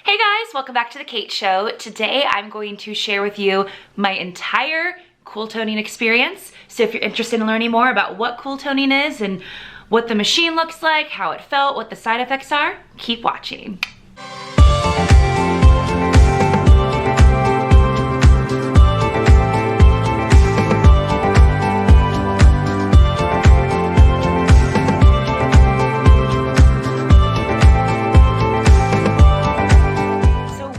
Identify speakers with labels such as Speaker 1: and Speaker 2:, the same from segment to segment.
Speaker 1: Hey guys, welcome back to the Kate Show. Today I'm going to share with you my entire Cooltoning experience. So if you're interested in learning more about what Cooltoning is and what the machine looks like, how it felt, what the side effects are, keep watching.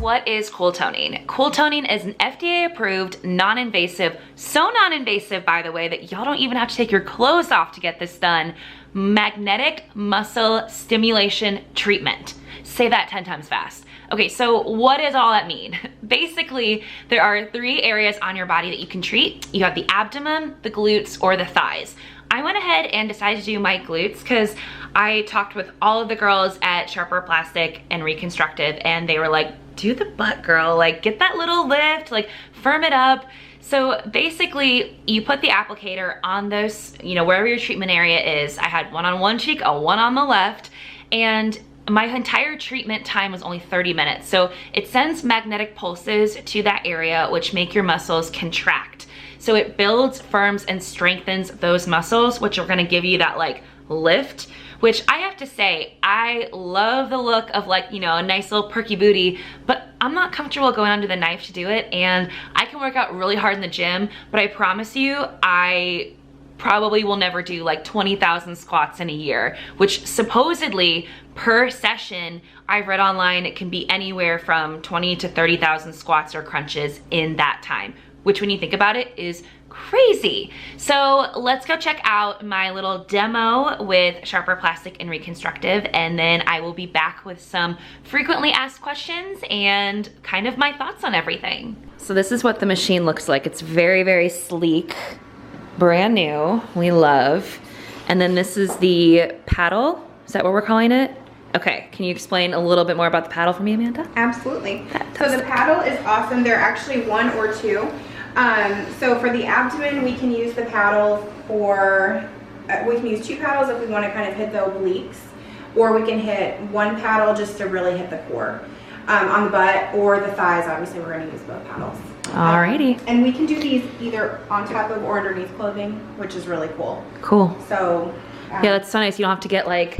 Speaker 1: What is Cooltoning? Cooltoning is an FDA-approved, non-invasive, so non-invasive, by the way, that y'all don't even have to take your clothes off to get this done, magnetic muscle stimulation treatment. Say that 10 times fast. Okay, so what does all that mean? Basically, there are 3 areas on your body that you can treat. You have the abdomen, the glutes, or the thighs. I went ahead and decided to do my glutes because I talked with all of the girls at Sharper Plastic and Reconstructive, and they were like, do the butt, girl, like get that little lift, like firm it up. So basically you put the applicator on those, wherever your treatment area is. I had one on one cheek, one on the left, and my entire treatment time was only 30 minutes. So it sends magnetic pulses to that area, which make your muscles contract. So it builds, firms, and strengthens those muscles, which are gonna give you that like lift, which I have to say, I love the look of like, a nice little perky booty, but I'm not comfortable going under the knife to do it. And I can work out really hard in the gym, but I promise you, I probably will never do like 20,000 squats in a year, which supposedly per session, I've read online, it can be anywhere from 20 to 30,000 squats or crunches in that time, which when you think about it is crazy. So let's go check out my little demo with Sharper Plastic and Reconstructive, and then I will be back with some frequently asked questions and kind of my thoughts on everything. So this is what the machine looks like. It's very, very sleek, brand new, we love. And then this is the paddle. Is that what we're calling it? Okay, can you explain a little bit more about the paddle for me, Amanda?
Speaker 2: Absolutely. So the paddle is awesome. They're actually 1 or 2. So for the abdomen, we can use the paddle for, we can use 2 paddles if we want to kind of hit the obliques, or we can hit 1 paddle just to really hit the core. On the butt or the thighs, obviously we're going to use both paddles.
Speaker 1: Alrighty.
Speaker 2: And we can do these either on top of or underneath clothing, which is really cool.
Speaker 1: Cool.
Speaker 2: So
Speaker 1: yeah, that's so nice. You don't have to get like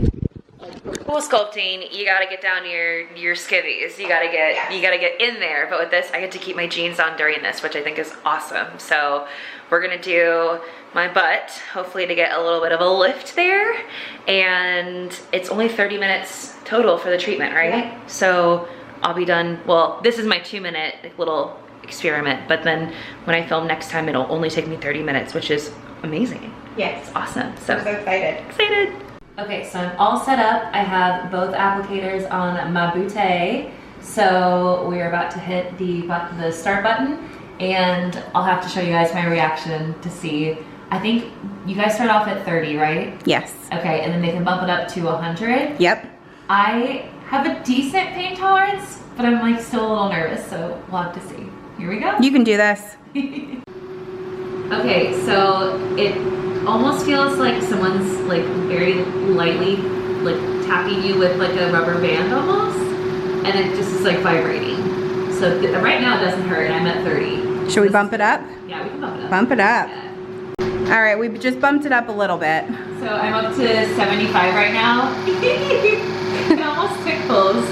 Speaker 1: cool sculpting, you gotta get down to your skivvies. You gotta get in there. But with this, I get to keep my jeans on during this, which I think is awesome. So we're gonna do my butt, hopefully to get a little bit of a lift there. And it's only 30 minutes total for the treatment, right? Yeah. So I'll be done. Well, this is my 2-minute little experiment, but then when I film next time, it'll only take me 30 minutes, which is amazing.
Speaker 2: Yes.
Speaker 1: It's awesome. So
Speaker 2: I'm so excited.
Speaker 1: Excited. Okay, so I'm all set up. I have both applicators on my bootay. So we're about to hit the start button, and I'll have to show you guys my reaction to see. I think you guys start off at 30, right?
Speaker 2: Yes.
Speaker 1: Okay, and then they can bump it up to 100.
Speaker 2: Yep.
Speaker 1: I have a decent pain tolerance, but I'm like still a little nervous, so we'll have to see. Here we go.
Speaker 2: You can do this.
Speaker 1: Okay, so it almost feels like someone's like very lightly like tapping you with like a rubber band almost, and it just is like vibrating. So right now it doesn't hurt, and I'm at 30.
Speaker 2: Should we bump it up?
Speaker 1: Yeah, we can bump it up.
Speaker 2: Bump it up.
Speaker 1: Yeah.
Speaker 2: All right, we just bumped it up a little bit.
Speaker 1: So I'm up to 75 right now. It almost tickles,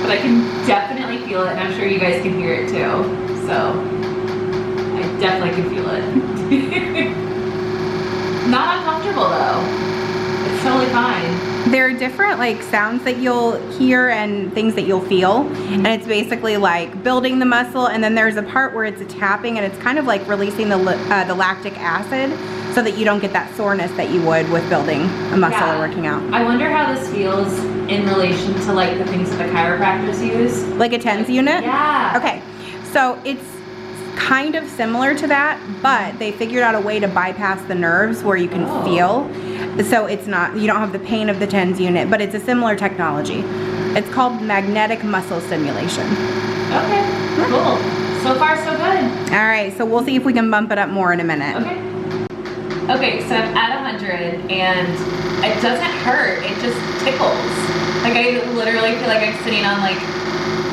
Speaker 1: but I can definitely feel it, and I'm sure you guys can hear it too. So I definitely can feel it. Not uncomfortable though. It's totally fine.
Speaker 2: There are different like sounds that you'll hear and things that you'll feel, and it's basically like building the muscle, and then there's a part where it's a tapping, and it's kind of like releasing the lactic acid so that you don't get that soreness that you would with building a muscle or working out.
Speaker 1: I wonder how this feels in relation to like the things that the chiropractors use.
Speaker 2: Like a TENS unit?
Speaker 1: Yeah.
Speaker 2: Okay, so it's kind of similar to that, but they figured out a way to bypass the nerves where you can feel. So it's not, you don't have the pain of the TENS unit, but it's a similar technology. It's called magnetic muscle stimulation.
Speaker 1: Okay, cool. So far so good.
Speaker 2: All right, so we'll see if we can bump it up more in a minute.
Speaker 1: Okay. Okay, so I'm at 100 and it doesn't hurt, it just tickles. Like I literally feel like I'm sitting on like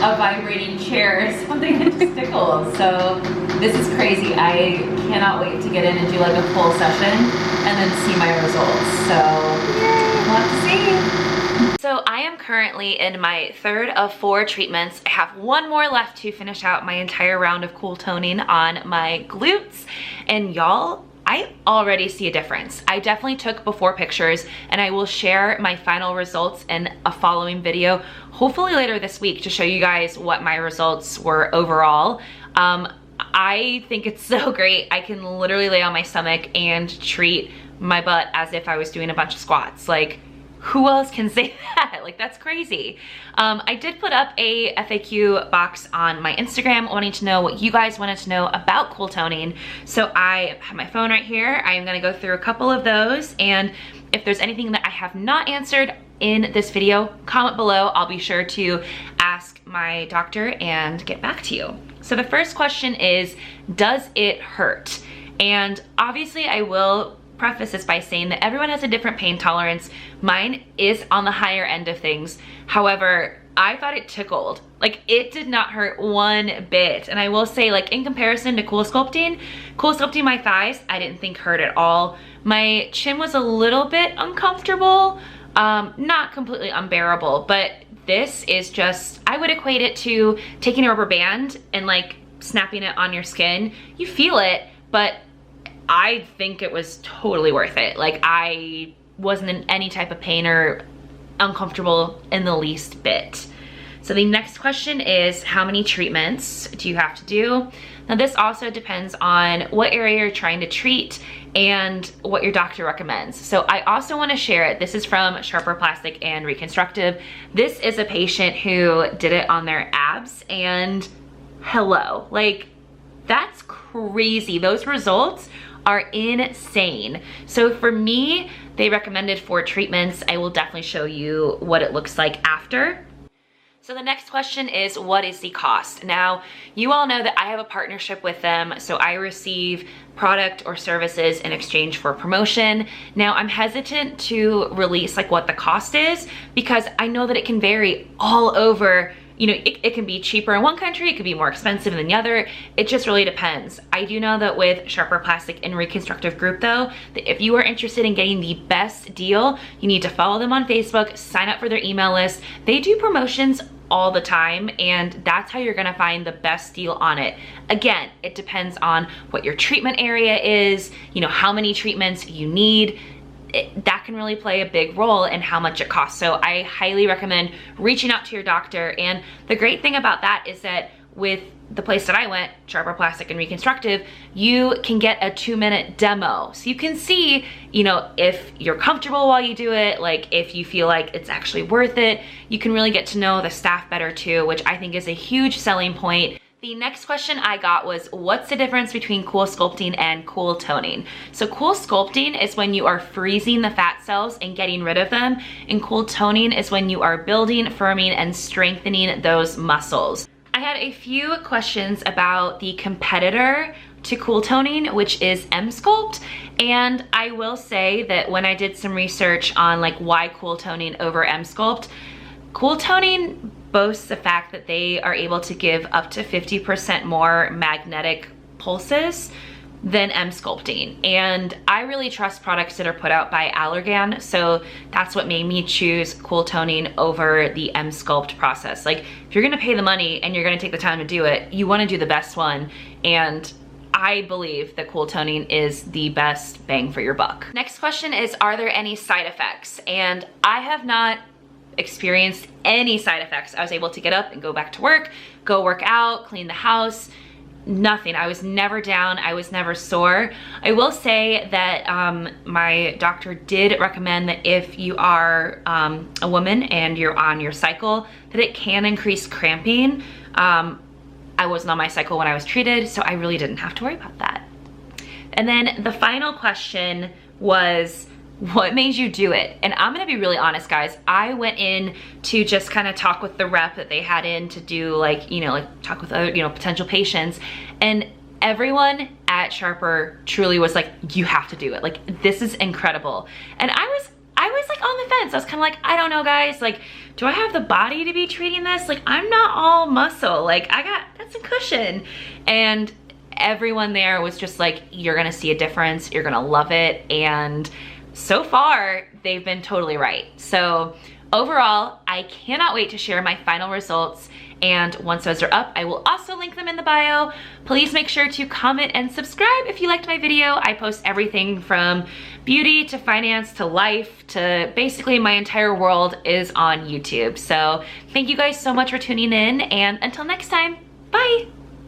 Speaker 1: a vibrating chair, something that just tickles. So this is crazy. I cannot wait to get in and do like a full session and then see my results. So we'll have to see. So I am currently in my 3rd of 4 treatments. I have 1 more left to finish out my entire round of cool toning on my glutes. And y'all, I already see a difference. I definitely took before pictures, and I will share my final results in a following video, hopefully later this week, to show you guys what my results were overall. I think it's so great. I can literally lay on my stomach and treat my butt as if I was doing a bunch of squats. Like, who else can say that? Like, that's crazy. I did put up a FAQ box on my Instagram wanting to know what you guys wanted to know about cool toning. So I have my phone right here. I am gonna go through a couple of those, and if there's anything that I have not answered in this video, comment below. I'll be sure to ask my doctor and get back to you. So the first question is, does it hurt? And obviously I will preface this by saying that everyone has a different pain tolerance. Mine is on the higher end of things. However, I thought it tickled. Like, it did not hurt one bit. And I will say, like, in comparison to cool sculpting my thighs, I didn't think hurt at all. My chin was a little bit uncomfortable, not completely unbearable, but this is just, I would equate it to taking a rubber band and like snapping it on your skin. You feel it, but I think it was totally worth it. Like, I wasn't in any type of pain or uncomfortable in the least bit. So the next question is, how many treatments do you have to do? Now this also depends on what area you're trying to treat and what your doctor recommends. So I also want to share it. This is from Sharper Plastic and Reconstructive. This is a patient who did it on their abs, and hello, like, that's crazy. Those results are insane. So for me, they recommended 4 treatments. I will definitely show you what it looks like after. So the next question is, what is the cost? Now, you all know that I have a partnership with them, so I receive product or services in exchange for promotion. Now, I'm hesitant to release like what the cost is, because I know that it can vary all over. You know, it can be cheaper in one country, it could be more expensive than the other. It just really depends. I do know that with Sharper Plastic and Reconstructive Group though, that if you are interested in getting the best deal, you need to follow them on Facebook, sign up for their email list. They do promotions all the time, and that's how you're gonna find the best deal on it. Again, it depends on what your treatment area is, you know, how many treatments you need. That can really play a big role in how much it costs. So I highly recommend reaching out to your doctor. And the great thing about that is that with the place that I went, Sharper Plastic and Reconstructive, you can get a 2-minute demo. So you can see, you know, if you're comfortable while you do it, like if you feel like it's actually worth it. You can really get to know the staff better too, which I think is a huge selling point. The next question I got was, what's the difference between cool sculpting and cool toning? So cool sculpting is when you are freezing the fat cells and getting rid of them, and cool toning is when you are building, firming, and strengthening those muscles. I had a few questions about the competitor to cool toning, which is Emsculpt, and I will say that when I did some research on like why cool toning over Emsculpt, cool toning boasts the fact that they are able to give up to 50% more magnetic pulses than Emsculpting. And I really trust products that are put out by Allergan, so that's what made me choose cool toning over the Emsculpt process. Like, if you're gonna pay the money and you're gonna take the time to do it, you wanna do the best one, and I believe that cool toning is the best bang for your buck. Next question is, are there any side effects? And I have not experienced any side effects. I was able to get up and go back to work, go work out, clean the house, nothing. I was never down, I was never sore. I will say that my doctor did recommend that if you are a woman and you're on your cycle, that it can increase cramping. I wasn't on my cycle when I was treated, so I really didn't have to worry about that. And then the final question was, what made you do it? And I'm gonna be really honest, guys. I went in to just kind of talk with the rep that they had in to do like, you know, like talk with other, you know, potential patients. And everyone at Sharper truly was like, you have to do it. Like, this is incredible. And I was like on the fence. I was kind of like, I don't know, guys. Like, do I have the body to be treating this? Like, I'm not all muscle. Like, I got some cushion. And everyone there was just like, you're gonna see a difference. You're gonna love it. And so far, they've been totally right. So overall, I cannot wait to share my final results. And once those are up, I will also link them in the bio. Please make sure to comment and subscribe if you liked my video. I post everything from beauty to finance to life to basically my entire world is on YouTube. So thank you guys so much for tuning in, and until next time, bye.